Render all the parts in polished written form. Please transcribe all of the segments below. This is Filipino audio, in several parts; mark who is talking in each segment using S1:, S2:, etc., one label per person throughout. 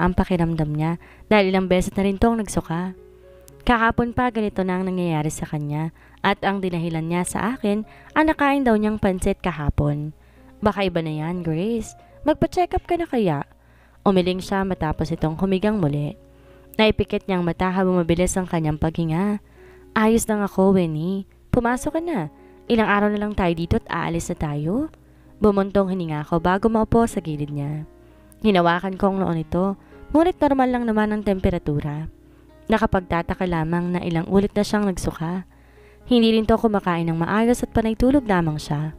S1: ang pakiramdam niya dahil ilang beses na rin tong nagsuka. Kahapon pa ganito na ang nangyayari sa kanya at ang dinahilan niya sa akin ang nakain daw niyang pansit kahapon. Baka iba na yan, Grace. Magpa-check up ka na kaya? Umiling siya matapos itong humigang muli. Naipikit niyang mata habang mabilis ang kanyang paghinga. Ayos lang ako, Winnie. Pumasok ka na. Ilang araw na lang tayo dito at aalis na tayo. Bumuntong hininga ako bago maupo sa gilid niya. Hinawakan ko ang noon ito, ngunit normal lang naman ang temperatura. Nakapagtataka lamang na ilang ulit na siyang nagsuka. Hindi rin to kumakain ng maayos at panay tulog lamang siya.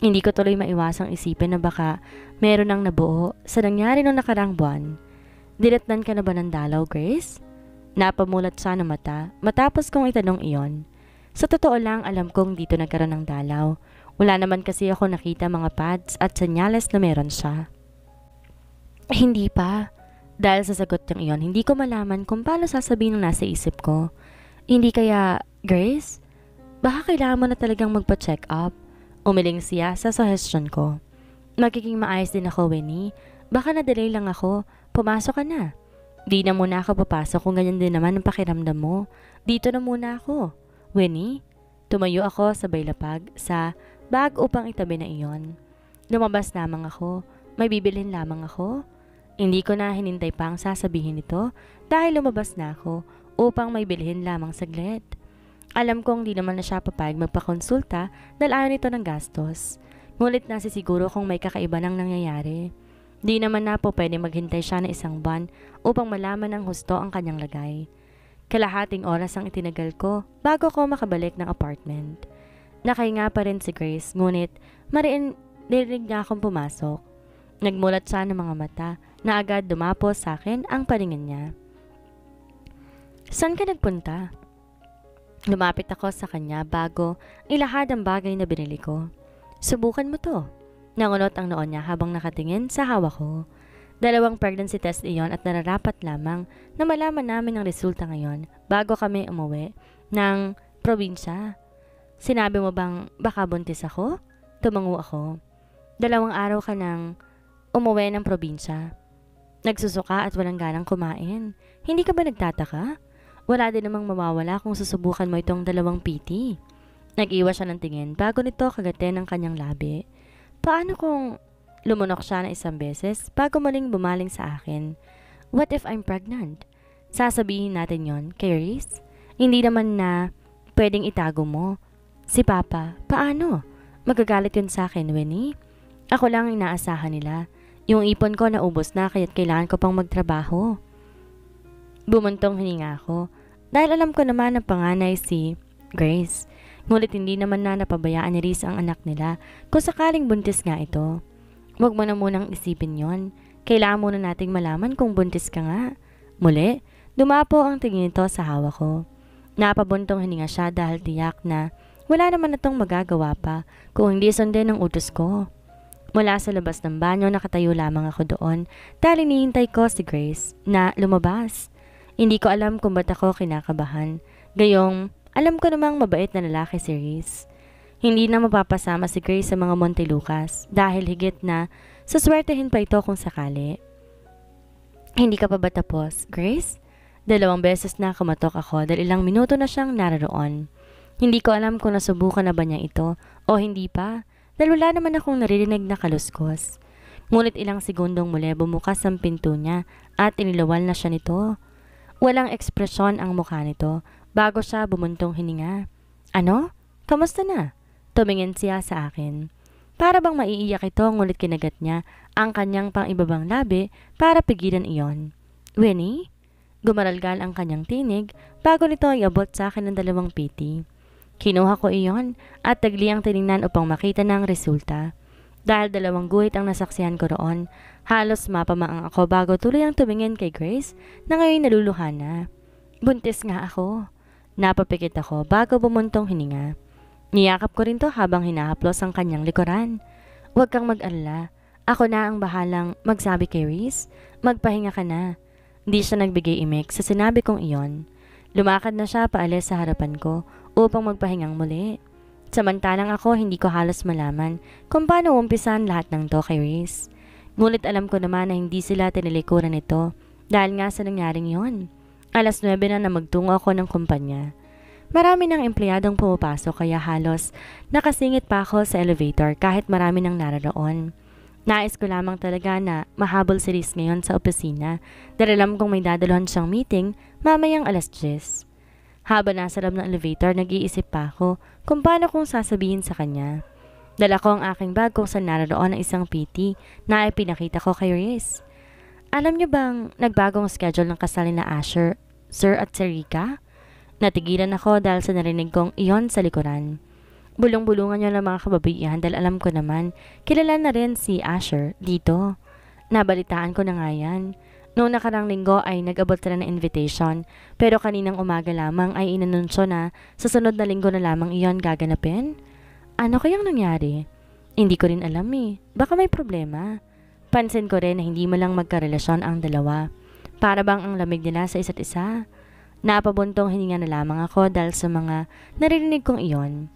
S1: Hindi ko tuloy maiwasang isipin na baka meron nang nabuo sa nangyari noong nakarang buwan. Diretnan ka na ba ng dalaw, Grace? Napamulat siya ng mata matapos kong itanong iyon. Sa totoo lang, alam kong dito nagkaroon ng dalaw. Wala naman kasi ako nakita mga pads at senyales na meron siya. Hindi pa. Dahil sa sagot niyang iyon, hindi ko malaman kung paano sasabihin ang nasa isip ko. Hindi kaya, Grace? Baka kailangan mo na talagang magpa-check up. Umiling siya sa suggestion ko. Magiging maayos din ako, Winnie. Baka na-delay lang ako. Pumasok ka na. Di na muna ako papasok kung ganyan din naman ang pakiramdam mo. Dito na muna ako. Winnie? Tumayo ako sabay lapag sa bag upang itabi na iyon. Lumabas lamang ako. May bibilhin lamang ako. Hindi ko na hinintay pa ang sasabihin nito dahil lumabas na ako upang may bilhin lamang saglit. Alam kong di naman na siya papayag magpakonsulta dahil ayaw nito ng gastos. Ngunit nasisiguro kung may kakaiba nang nangyayari. Di naman na po pwede maghintay siya na isang buwan upang malaman ng husto ang kanyang lagay. Kalahating oras ang itinagal ko bago ko makabalik ng apartment. Nakahinga pa rin si Grace ngunit narinig niya akong pumasok. Nagmulat siya ng mga mata na agad dumapos sa akin ang paningin niya. Saan ka nagpunta? Lumapit ako sa kanya bago ilahad ang bagay na binili ko. Subukan mo to. Nangunot ang noon niya habang nakatingin sa hawak ko. 2 pregnancy test iyon at nararapat lamang na malaman namin ang resulta ngayon bago kami umuwi ng probinsya. Sinabi mo bang baka buntis ako? Tumango ako. 2 araw ka nang umuwi ng probinsya. Nagsusuka at walang ganang kumain. Hindi ka ba nagtataka? Wala din namang mawawala kung susubukan mo itong 2 PT. Nag-iwas siya ng tingin bago nito kagatin ang kanyang labi. Paano kung lumunok siya na 1 beses bago muling bumaling sa akin? What if I'm pregnant? Sasabihin natin yon, Caris? Hindi naman na pwedeng itago mo. Si Papa, paano? Magagalit yun sa akin, Winnie? Ako lang inaasahan nila. Yung ipon ko naubos na kaya't kailangan ko pang magtrabaho. Bumuntong hininga ako. Dahil alam ko naman na panganay si Grace. Ngunit hindi naman na napabayaan ni Reese ang anak nila kung sakaling buntis nga ito. Huwag mo na munang isipin yon. Kailangan muna nating malaman kung buntis ka nga. Muli, dumapo ang tingin nito sa hawak ko. Napabuntong hininga siya dahil tiyak na wala naman na tong magagawa pa kung hindi sundin ang utos ko. Mula sa labas ng banyo nakatayo lamang ako doon dahil inihintay ko si Grace na lumabas. Hindi ko alam kung ba't ako kinakabahan. Gayong, alam ko namang mabait na lalaki si Reese. Hindi na mapapasama si Grace sa mga Montelucas dahil higit na saswertehin pa ito kung sakali. Hindi ka pa ba tapos, Grace? 2 beses na kumatok ako dahil ilang minuto na siyang naroon. Hindi ko alam kung nasubukan na ba niya ito o hindi pa dahil wala naman akong naririnig na kaluskos. Ngunit ilang segundong muli bumukas ang pinto niya at inilawal na siya nito. Walang ekspresyon ang mukha nito bago siya bumuntong hininga. Ano? Kamusta na? Tumingin siya sa akin. Para bang maiiyak ito ngunit kinagat niya ang kanyang pang-ibabang labi para pigilan iyon. Winnie? Gumaralgal ang kanyang tinig bago nito iabot sa akin ng 2 PT. Kinuha ko iyon at tagliang tiningnan upang makita ng resulta. Dahil 2 guhit ang nasaksihan ko roon, halos mapamaang ako bago tuloy ang tumingin kay Grace na ngayon naluluha na. Buntis nga ako. Napapikit ako bago bumuntong hininga. Niyakap ko rin to habang hinahaplos ang kanyang likuran. Huwag kang mag-alala. Ako na ang bahalang magsabi kay Reese. Magpahinga ka na. Hindi siya nagbigay imik sa sinabi kong iyon. Lumakad na siya paalis sa harapan ko upang magpahingang muli. Samantalang ako hindi ko halos malaman kung paano umpisan lahat ng to kay Reese. Ngunit alam ko naman na hindi sila tinalikuran nito dahil nga sa nangyaring yon. 9:00 na magtungo ako ng kumpanya. Marami ng empleyadong pumapasok kaya halos nakasingit pa ako sa elevator kahit marami nang naroon. Nais ko lamang talaga na mahabol si Riz ngayon sa opisina dahil alam kong may dadalhan siyang meeting mamayang 10:00. Habang nasa loob ng elevator, nag-iisip pa ako kung paano kong sasabihin sa kanya. Dala ko ang aking bag kung saan naroon ang isang PT na ipinakita ko kay Riz. Alam niyo bang nagbagong schedule ng kasal na Asher, Sir at si Rika? Natigilan ako dahil sa narinig kong iyon sa likuran. Bulong-bulungan niyo ng mga kababaihan dahil alam ko naman, kilala na rin si Asher dito. Nabalitaan ko na nga yan. Noong nakarang linggo ay nag-abot sila ng invitation, pero kaninang umaga lamang ay inanunsyo na sa sunod na linggo na lamang iyon gaganapin. Ano kayang nangyari? Hindi ko rin alam eh. Baka may problema. Pansin ko rin na hindi mo lang magkarelasyon ang dalawa. Para bang ang lamig nila sa isa't isa. Napabuntong hininga na lamang ako dahil sa mga naririnig kong iyon.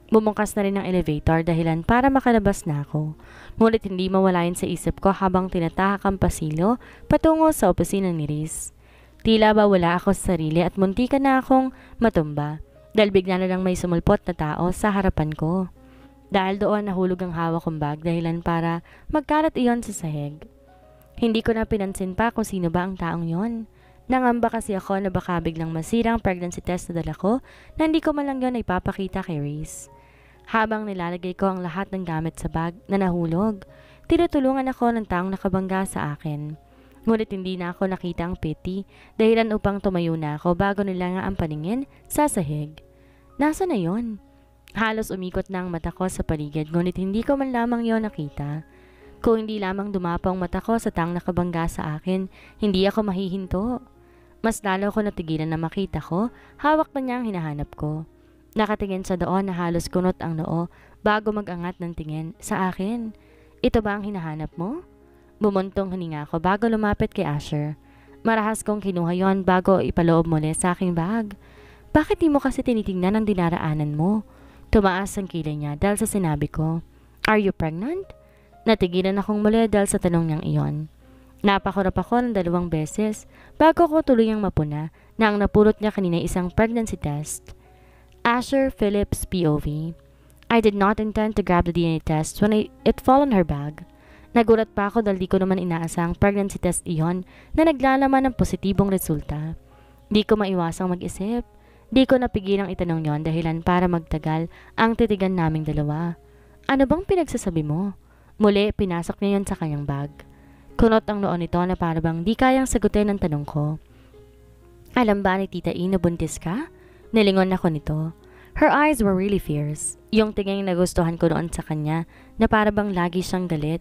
S1: Bumukas na rin ang elevator dahilan para makalabas na ako. Ngunit hindi mawala yun sa isip ko habang tinatahak ang pasilyo patungo sa opisina ni Riz. Tila ba wala ako sa sarili at muntikan na akong matumba dahil bigla na lang may sumulpot na tao sa harapan ko. Dahil doon nahulog ang hawak kong bag dahilan para magkalat iyon sa sahig. Hindi ko na pinansin pa kung sino ba ang taong yon. Nangamba kasi ako na baka biglang masira ang pregnancy test na dala ko na hindi ko man lang yun ipapakita kay Riz. Habang nilalagay ko ang lahat ng gamit sa bag na nahulog, tinutulungan ako ng taong nakabangga sa akin. Ngunit hindi na ako nakita ang PT dahilan upang tumayo na ako bago nila nga ang paningin sa sahig. Nasa na yon? Halos umikot na ang mata ko sa paligid ngunit hindi ko man lamang yon nakita. Kung hindi lamang dumapang mata ko sa taong nakabangga sa akin, hindi ako mahihinto. Mas lalo ko natigilan na makita ko, hawak na niya ang hinahanap ko. Nakatingin sa doon na halos kunot ang noo bago mag-angat ng tingin sa akin. Ito ba ang hinahanap mo? Bumuntong hininga ako bago lumapit kay Asher. Marahas kong kinuha yon bago ipaloob muli sa aking bag. Bakit di mo kasi tinitingnan ang dinaraanan mo? Tumaas ang kilay niya dahil sa sinabi ko. Are you pregnant? Natigilan akong muli dahil sa tanong niyang iyon. Napakurap ako ng 2 beses bago ko tuluyang mapuna na ang napulot niya kanina isang pregnancy test. Asher Phillips POV. I did not intend to grab the DNA test when it fell on her bag. Nagulat pa ako dahil di ko naman inaasang pregnancy test iyon na naglalaman ng positibong resulta. Di ko maiwasang mag-isip. Di ko napigilang itanong yon dahilan para magtagal ang titigan naming dalawa. Ano bang pinagsasabi mo? Muli, pinasok niya yon sa kanyang bag. Kunot ang noon nito na parang di kayang sagutin ang tanong ko. Alam ba ni Tita E na buntis ka? Nilingon ako nito. Her eyes were really fierce. Yung tingin nagustuhan ko noon sa kanya na parang lagi siyang galit.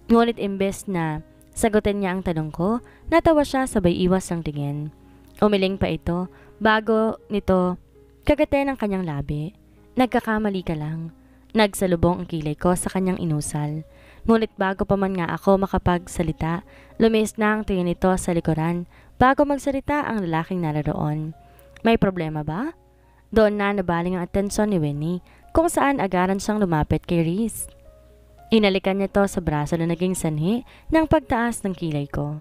S1: Ngunit imbes na sagutin niya ang tanong ko, natawa siya sabay iwas ang tingin. Umiling pa ito bago nito kagate ng kanyang labi. Nagkakamali ka lang. Nagsalubong ang kilay ko sa kanyang inusal. Ngunit bago pa man nga ako makapagsalita, lumis na ang tingin nito sa likuran bago magsalita ang lalaking naroon. May problema ba? Doon na nabaling ang atensyon ni Winnie kung saan agaran siyang lumapit kay Riz. Inalikan niya to sa braso na naging sanhi ng pagtaas ng kilay ko.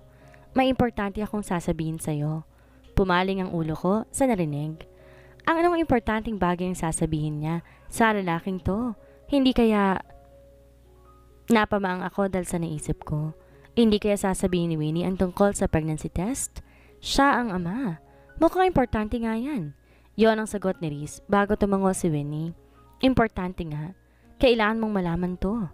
S1: May importante akong sasabihin sa'yo. Pumaling ang ulo ko sa narinig. Ang anong importanteng bagay ang sasabihin niya sa lalaking to? Hindi kaya napamaang ako dahil sa naisip ko. Hindi kaya sasabihin ni Winnie ang tungkol sa pregnancy test? Siya ang ama. Mukhang importante nga yan. Yon ang sagot ni Riz bago tumango si Winnie. Importante nga. Kailangan mong malaman to.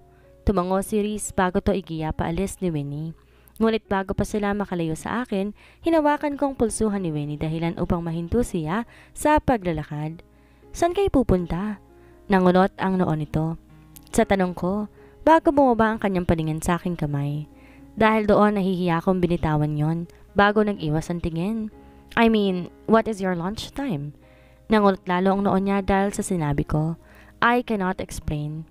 S1: Tumango si Riz bago to igiya paalis ni Winnie. Ngunit bago pa sila makalayo sa akin, hinawakan kong pulsuhan ni Winnie dahilan upang mahinto siya sa paglalakad. Saan kayo pupunta? Nangunot ang noon nito. Sa tanong ko, bago bumaba ang kanyang paningin sa aking kamay. Dahil doon nahihiya akong binitawan yon bago nag-iwas ang tingin. I mean, what is your lunch time? Nangunot lalo ang noon niya dahil sa sinabi ko. I cannot explain.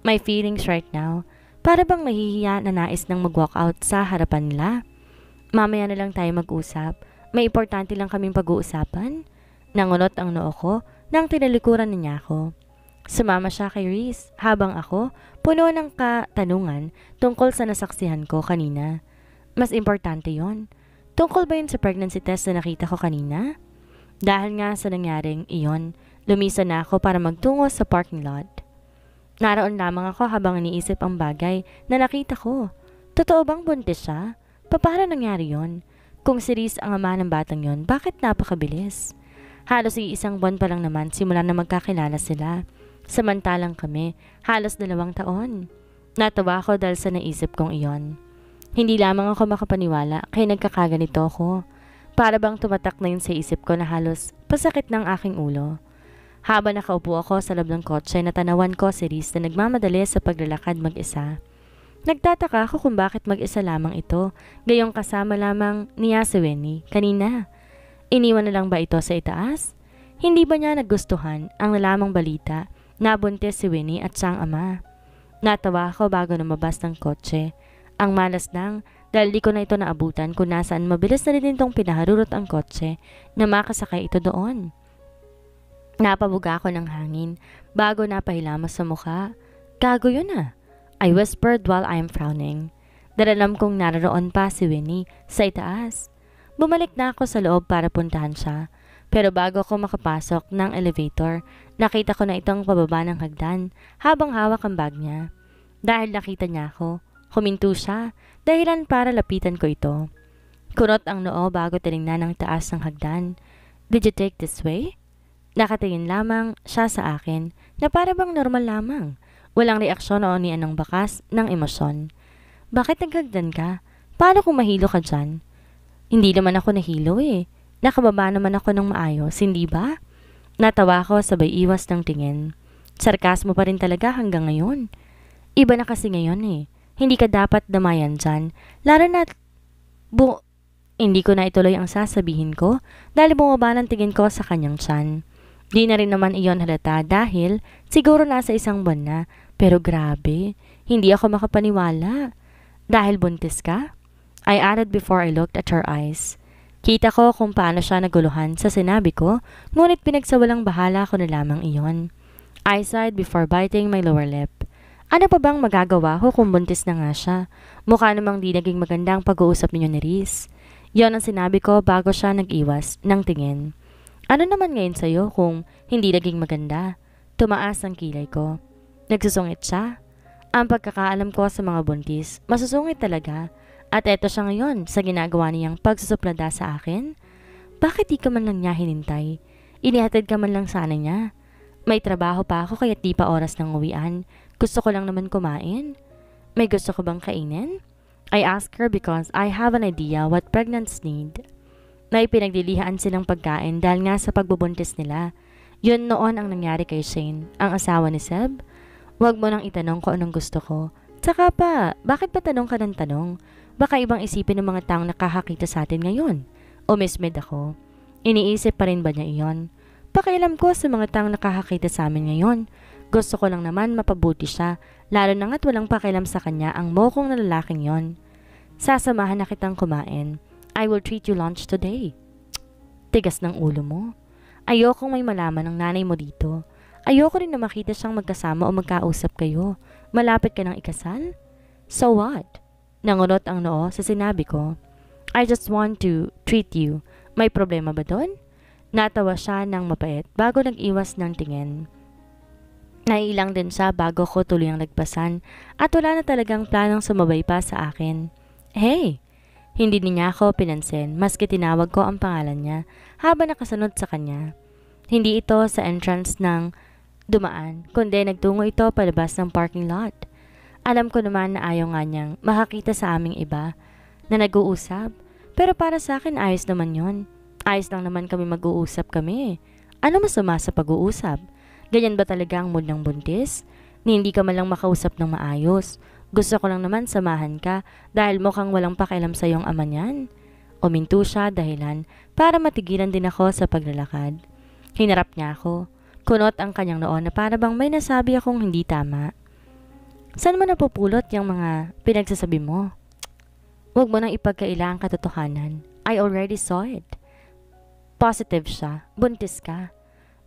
S1: My feelings right now. Para bang nahihiya na nais nang mag-walk out sa harapan nila? Mamaya na lang tayo mag-usap. May importante lang kaming pag-uusapan. Nangunot ang noo ko nang tinalikuran niya ako. Sumama siya kay Reese habang ako puno ng katanungan tungkol sa nasaksihan ko kanina. Mas importante yon. Tungkol ba yun sa pregnancy test na nakita ko kanina? Dahil nga sa nangyaring iyon, lumisan na ako para magtungo sa parking lot. Naroon lamang ako habang iniisip ang bagay na nakita ko. Totoo bang buntis siya? Paano nangyari yon? Kung si Reese ang ama ng batang yon, bakit napakabilis? Halos isang buwan pa lang naman simula na magkakilala sila. Samantalang kami, halos 2 taon. Natawa ako dahil sa naisip kong iyon. Hindi lamang ako makapaniwala kaya nagkakaganito ako. Para bang tumatak na yun sa isip ko na halos pasakit ng aking ulo. Habang nakaupo ako sa loob ng kotse, natanawan ko si Reese na nagmamadali sa paglalakad mag-isa. Nagtataka ako kung bakit mag-isa lamang ito, gayong kasama lamang niya si Winnie kanina. Iniwan na lang ba ito sa itaas? Hindi ba niya nagustuhan ang nalamang balita na buntis si Winnie at siyang ama? Natawa ako bago lumabas ng kotse. Ang malas lang dahil di ko na ito naabutan kung nasaan mabilis na rin itong pinaharurot ang kotse na makasakay ito doon. Napabuga ako ng hangin bago napahilamos sa mukha. Gago yun ah, I whispered while I am frowning. Daralam kong naroon pa si Winnie sa itaas. Bumalik na ako sa loob para puntahan siya. Pero bago ako makapasok ng elevator, nakita ko na itong pababa ng hagdan habang hawak ang bag niya. Dahil nakita niya ako, huminto siya, dahilan para lapitan ko ito. Kunot ang noo bago tinignan ang taas ng hagdan. Did you take this way? Nakatingin lamang siya sa akin na para bang normal lamang. Walang reaksyon o ni anong bakas ng emosyon. Bakit naghagdan ka? Paano kung mahilo ka dyan? Hindi naman ako nahilo eh. Nakababa naman ako ng maayos, hindi ba? Natawa ko sabay iwas ng tingin. Sarkasmo pa rin talaga hanggang ngayon. Iba na kasi ngayon eh. Hindi ka dapat damayan dyan. Lalo na hindi ko na ituloy ang sasabihin ko dahil bumaba ng tingin ko sa kanyang tiyan. Di na rin naman iyon halata dahil siguro nasa 1 buwan na. Pero grabe, hindi ako makapaniwala. Dahil buntis ka? I added before I looked at her eyes. Kita ko kung paano siya naguluhan sa sinabi ko, ngunit pinagsawalang bahala ko na lamang iyon. I sighed before biting my lower lip. Ano pa bang magagawa ko kung buntis na nga siya? Mukha namang di naging magandang pag-uusap niyo ni Reese. Yon ang sinabi ko bago siya nag-iwas ng tingin. Ano naman ngayon sa'yo kung hindi naging maganda? Tumaas ang kilay ko. Nagsusungit siya. Ang pagkakaalam ko sa mga buntis, masusungit talaga. At eto siya ngayon sa ginagawa niyang pagsusuplada sa akin. Bakit di ka man lang niya hinintay? Inihatid ka man lang sana niya. May trabaho pa ako kaya di pa oras ng uwian. Gusto ko lang naman kumain. May gusto ko bang kainin? I asked her because I have an idea what pregnants need. May pinaglilihaan silang pagkain dahil nga sa pagbubuntis nila. Yun noon ang nangyari kay Shane, ang asawa ni Seb. Huwag mo nang itanong ko anong gusto ko. Tsaka pa, bakit pa tanong ka ng tanong? Baka ibang isipin ng mga taong nakakakita sa atin ngayon. O mismed ako. Iniisip pa rin ba niya iyon? Pakialam ko sa mga taong nakakakita sa amin ngayon. Gusto ko lang naman mapabuti siya, lalo na nga't walang pakialam sa kanya ang mokong na lalaking yon. Sasamahan na kitang kumain. I will treat you lunch today. Tigas ng ulo mo. Ayokong may malaman ng nanay mo dito. Ayoko rin na makita siyang magkasama o magkausap kayo. Malapit ka ng ikasal? So what? Nangunot ang noo sa sinabi ko. I just want to treat you. May problema ba doon? Natawa siya ng mapait bago nag-iwas ng tingin. Naiilang din siya bago ko tuluyang nagpasan at wala na talagang planong sumabay pa sa akin. Hey! Hindi niya ako pinansin maski tinawag ko ang pangalan niya habang nakasunod sa kanya. Hindi ito sa entrance ng dumaan, kundi nagtungo ito palabas ng parking lot. Alam ko naman na ayaw nga niyang makakita sa aming iba na nag-uusap, pero para sa akin ayos naman yon. Ayos lang naman kami mag-uusap kami. Ano masama sa pag-uusap? Ganyan ba talaga ang mood ng buntis? Ni hindi ka man lang makausap ng maayos. Gusto ko lang naman samahan ka dahil mukhang walang pakialam sa iyong ama niyan. Uminto siya dahilan para matigilan din ako sa paglalakad. Hinarap niya ako. Kunot ang kanyang noo na para bang may nasabi akong hindi tama. Saan mo napupulot yung mga pinagsasabi mo? Huwag mo nang ipagkaila ang katotohanan. I already saw it. Positive siya. Buntis ka.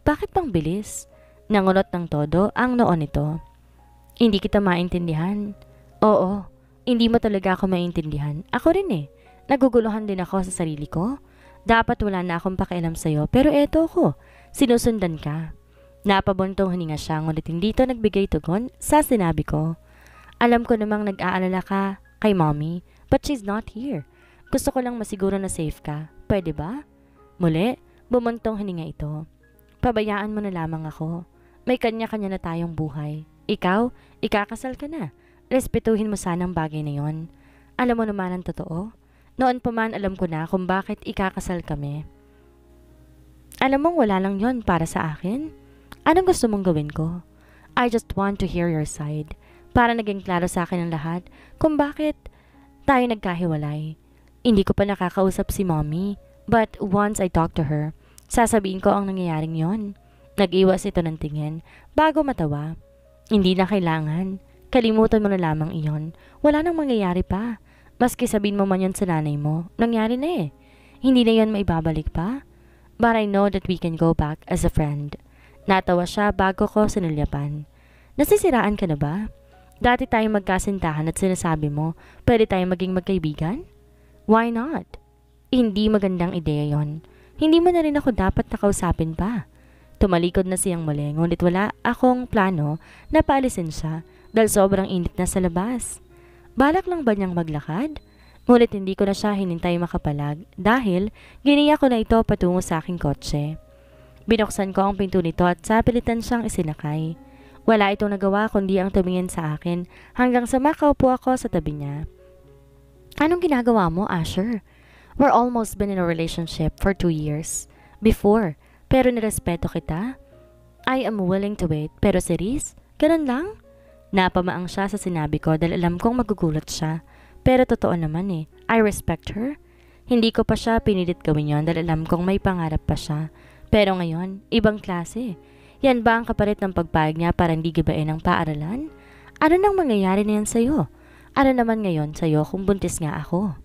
S1: Bakit pang bilis? Nangunot ng todo ang noon nito. Hindi kita maintindihan. Oo, hindi mo talaga ako maintindihan. Ako rin eh. Naguguluhan din ako sa sarili ko. Dapat wala na akong pakialam sa'yo pero eto ko, sinusundan ka. Napabuntong hininga siya ngunit hindi ito nagbigay tugon sa sinabi ko. Alam ko namang nag-aalala ka kay mommy but she's not here. Gusto ko lang masiguro na safe ka. Pwede ba? Muli, bumuntong hininga ito. Pabayaan mo na lamang ako. May kanya-kanya na tayong buhay. Ikaw, ikakasal ka na. Respetuhin mo sana ang bagay na yon. Alam mo naman ang totoo. Noon pa man alam ko na kung bakit ikakasal kami. Alam mong wala lang yon para sa akin. Anong gusto mong gawin ko? I just want to hear your side. Para naging klaro sa akin ang lahat kung bakit tayo nagkahiwalay. Hindi ko pa nakakausap si mommy. But once I talk to her, sasabihin ko ang nangyayaring yon. Nag-iwas ito ng tingin bago matawa. Hindi na kailangan. Kalimutan mo na lamang iyon. Wala nang mangyayari pa. Maski sabihin mo man yan sa nanay mo, nangyari na eh. Hindi na yan maibabalik pa. But I know that we can go back as a friend. Natawa siya bago ko sinulyapan. Nasisiraan ka na ba? Dati tayong magkasintahan at sinasabi mo, pwede tayong maging magkaibigan? Why not? Hindi magandang ideya yon. Hindi mo na rin ako dapat nakausapin pa. Tumalikod na siyang muli, ngunit wala akong plano na paalisin siya dahil sobrang init na sa labas. Balak lang ba niyang maglakad? Ngunit hindi ko na siya hinintay makapalag dahil giniya ko na ito patungo sa aking kotse. Binuksan ko ang pinto nito at sapilitan siyang isinakay. Wala itong nagawa kundi ang tumingin sa akin hanggang sa makaupo ako sa tabi niya. Anong ginagawa mo, Asher? We're almost been in a relationship for 2 years. Before, pero nirespeto kita. I am willing to wait, pero si Riz, ganun lang? Napamaang siya sa sinabi ko dahil alam kong magugulat siya. Pero totoo naman eh, I respect her. Hindi ko pa siya pinilit gawin yon dahil alam kong may pangarap pa siya. Pero ngayon, ibang klase. Yan ba ang kapalit ng pagpayag niya para hindi gibain ang paaralan? Ano nang mangyayari na yan sa'yo? Ano naman ngayon sa'yo kung buntis nga ako?